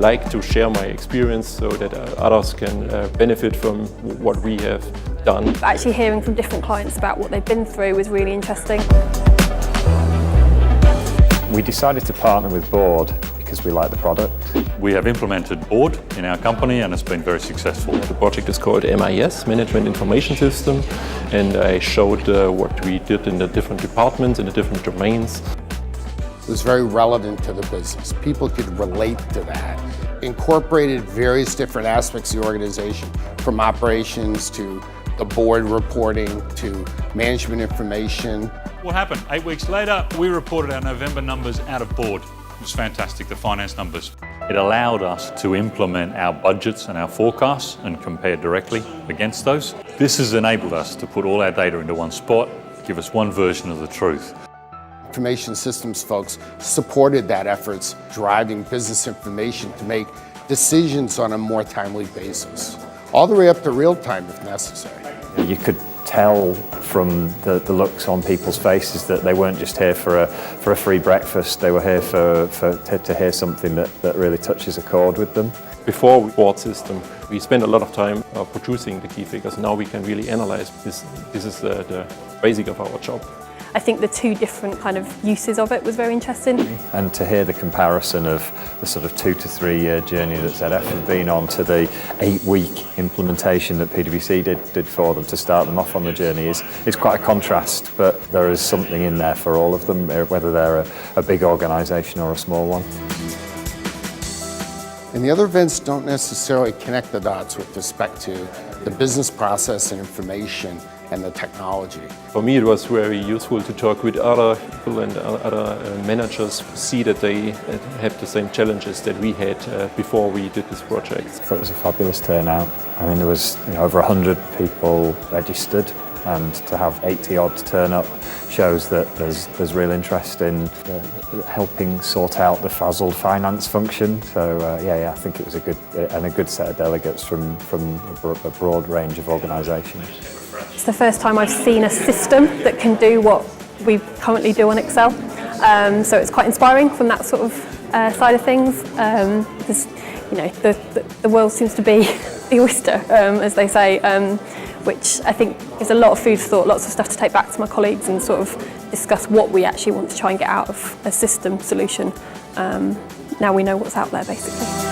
like to share my experience so that others can benefit from what we have done. Actually hearing from different clients about what they've been through was really interesting. We decided to partner with Board because we like the product. We have implemented Board in our company and it's been very successful. The project is called MIS, Management Information System, and I showed what we did in the different departments, in the different domains. It was very relevant to the business. People could relate to that. Incorporated various different aspects of the organization, from operations to the board reporting to management information. What happened? 8 weeks later, we reported our November numbers out of Board. It was fantastic, the finance numbers. It allowed us to implement our budgets and our forecasts and compare directly against those. This has enabled us to put all our data into one spot, give us one version of the truth. Information systems folks supported that efforts, driving business information to make decisions on a more timely basis, all the way up to real time if necessary. You could tell from the looks on people's faces that they weren't just here for a free breakfast, they were here to hear something that really touches a chord with them. Before we Board system, we spent a lot of time producing the key figures. Now we can really analyze this. This is the basic of our job. I think the two different kind of uses of it was very interesting. And to hear the comparison of the sort of 2 to 3 year journey that ZF have been on to the 8-week implementation that PwC did for them to start them off on the journey is quite a contrast, but there is something in there for all of them, whether they're a big organisation or a small one. And the other events don't necessarily connect the dots with respect to the business process and information and the technology. For me, it was very useful to talk with other people and other managers, see that they have the same challenges that we had before we did this project. So it was a fabulous turnout. I mean, there was over 100 people registered, and to have 80 odd turn up shows that there's real interest in helping sort out the frazzled finance function. So yeah, I think it was a good set of delegates from a broad range of organisations. It's the first time I've seen a system that can do what we currently do on Excel. So it's quite inspiring from that sort of side of things. Because, you know, the world seems to be the oyster, as they say, which I think is a lot of food for thought, lots of stuff to take back to my colleagues and sort of discuss what we actually want to try and get out of a system solution. Now we know what's out there, basically.